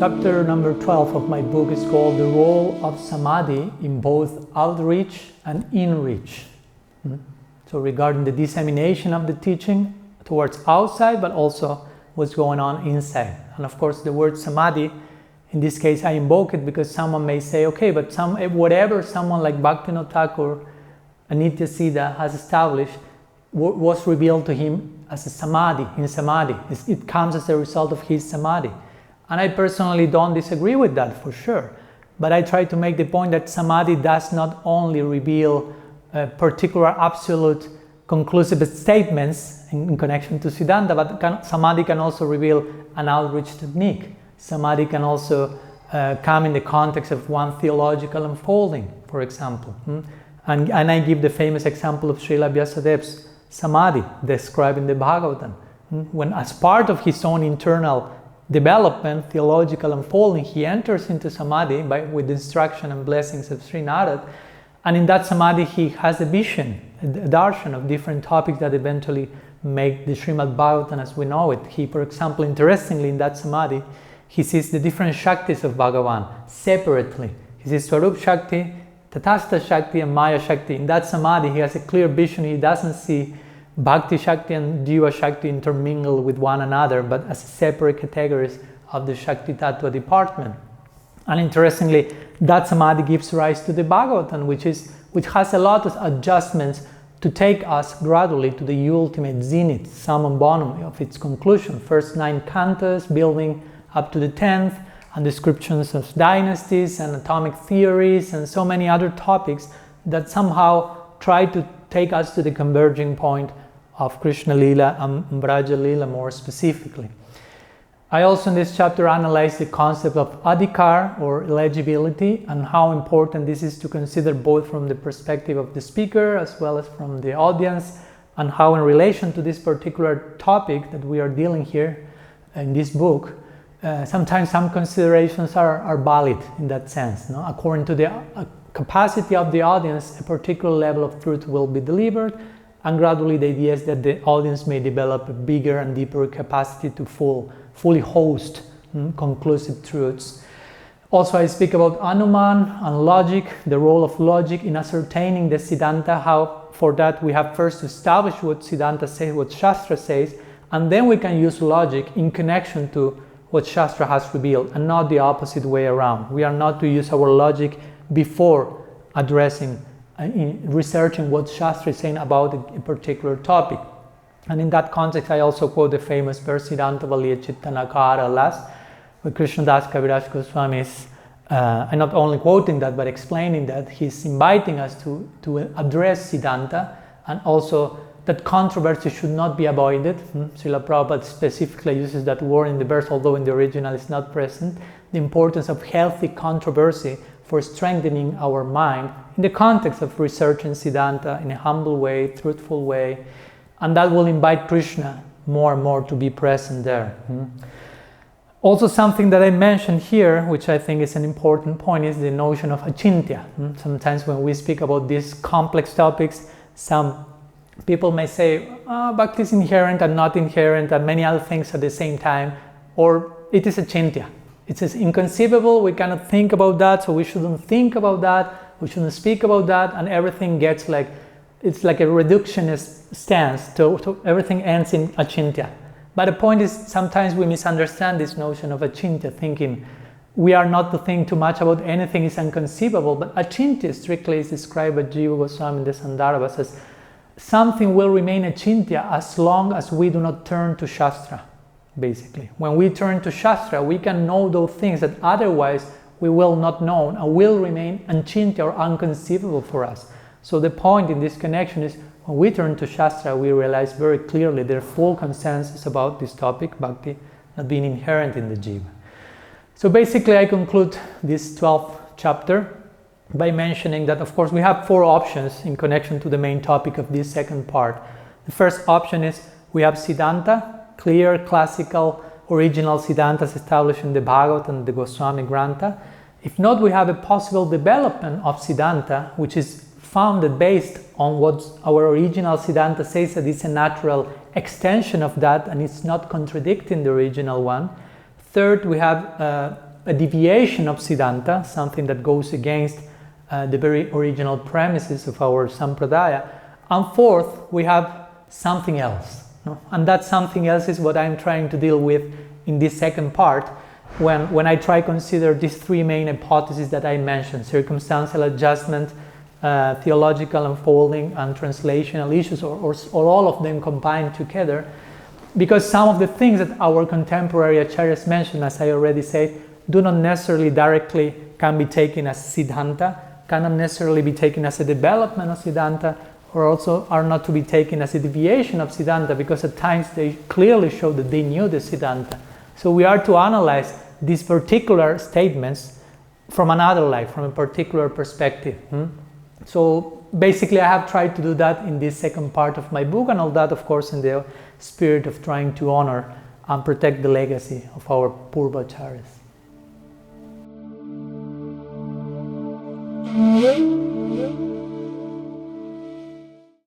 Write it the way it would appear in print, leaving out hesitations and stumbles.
Chapter number 12 of my book is called The Role of Samadhi in Both Outreach and Inreach. So regarding the dissemination of the teaching towards outside, but also what's going on inside. And of course the word Samadhi, in this case I invoke it because someone may say, okay, but whatever someone like Bhaktivinoda Thakur and Nityasiddha has established was revealed to him as a Samadhi, in Samadhi. It comes as a result of his Samadhi. And I personally don't disagree with that for sure. But I try to make the point that Samadhi does not only reveal particular absolute conclusive statements in connection to Siddhanta, but Samadhi can also reveal an outreach technique. Samadhi can also come in the context of one theological unfolding, for example. And I give the famous example of Srila Vyasadev's Samadhi described in the Bhagavatam. When as part of his own internal development, theological unfolding, he enters into Samadhi with the instruction and blessings of Sri Narad. And in that Samadhi, he has a vision, a darshan of different topics that eventually make the Srimad Bhagavatam as we know it. He, for example, interestingly, in that Samadhi, he sees the different Shaktis of Bhagavan separately. He sees Swarup Shakti, Tatastha Shakti, and Maya Shakti. In that Samadhi, he has a clear vision. He doesn't see Bhakti Shakti and Jiva Shakti intermingle with one another, but as separate categories of the Shakti Tattva department. And interestingly, that Samadhi gives rise to the Bhagavatam, which has a lot of adjustments to take us gradually to the ultimate zenith, summum bonum of its conclusion. First 9 cantos, building up to the 10th, and descriptions of dynasties and atomic theories and so many other topics that somehow try to take us to the converging point of Krishna Lila and Braja Lila more specifically. I also in this chapter analyze the concept of adhikar or eligibility and how important this is to consider both from the perspective of the speaker as well as from the audience, and how in relation to this particular topic that we are dealing here in this book, sometimes some considerations are valid in that sense. No? According to the capacity of the audience, a particular level of truth will be delivered, and gradually the idea is that the audience may develop a bigger and deeper capacity to fully host conclusive truths. Also, I speak about Anuman and logic, the role of logic in ascertaining the Siddhanta, how for that we have first to establish what Siddhanta says, what Shastra says, and then we can use logic in connection to what Shastra has revealed, and not the opposite way around. We are not to use our logic before addressing, researching what Shastra is saying about a particular topic. And in that context, I also quote the famous verse, Siddhanta Valiya Chittanakara last, where Krishnadas Kaviraj Goswami is, and not only quoting that, but explaining that he's inviting us to address Siddhanta, and also that controversy should not be avoided. Srila Prabhupada specifically uses that word in the verse, although in the original it's not present. The importance of healthy controversy for strengthening our mind in the context of researching Siddhanta in a humble way, truthful way, and that will invite Krishna more and more to be present there. Also, something that I mentioned here, which I think is an important point, is the notion of achintya. Sometimes when we speak about these complex topics, some people may say, Bhakti is inherent and not inherent, and many other things at the same time, or it is achintya. It is inconceivable, we cannot think about that, so we shouldn't think about that, we shouldn't speak about that, and everything gets it's like a reductionist stance, to everything ends in achintya. But the point is, sometimes we misunderstand this notion of achintya, thinking we are not to think too much about anything is inconceivable, but achintya strictly is described by Jiva Goswami in the Sandarbhas as something will remain achintya as long as we do not turn to Shastra, basically. When we turn to Shastra, we can know those things that otherwise we will not know and will remain achintya or unconceivable for us. So the point in this connection is when we turn to Shastra, we realize very clearly there's full consensus about this topic, Bhakti, not being inherent in the Jiva. So basically I conclude this 12th chapter by mentioning that, of course, we have 4 options in connection to the main topic of this second part. The first option is we have Siddhanta, clear, classical, original Siddhantas established in the Bhagavad and the Goswami Grantha. If not, we have a possible development of Siddhanta, which is founded based on what our original Siddhanta says, that it's a natural extension of that and it's not contradicting the original one. Third, we have a deviation of Siddhanta, something that goes against the very original premises of our Sampradaya. And fourth, we have something else. No? And that something else is what I'm trying to deal with in this second part, when I try to consider these three main hypotheses that I mentioned: circumstantial adjustment, theological unfolding, and translational issues, or all of them combined together. Because some of the things that our contemporary acharyas mentioned, as I already said, do not necessarily directly can be taken as Siddhanta, cannot necessarily be taken as a development of Siddhanta, or also are not to be taken as a deviation of Siddhanta, because at times they clearly show that they knew the Siddhanta. So we are to analyze these particular statements from another life, from a particular perspective. So basically I have tried to do that in this second part of my book, and all that of course in the spirit of trying to honor and protect the legacy of our Purvacharyas.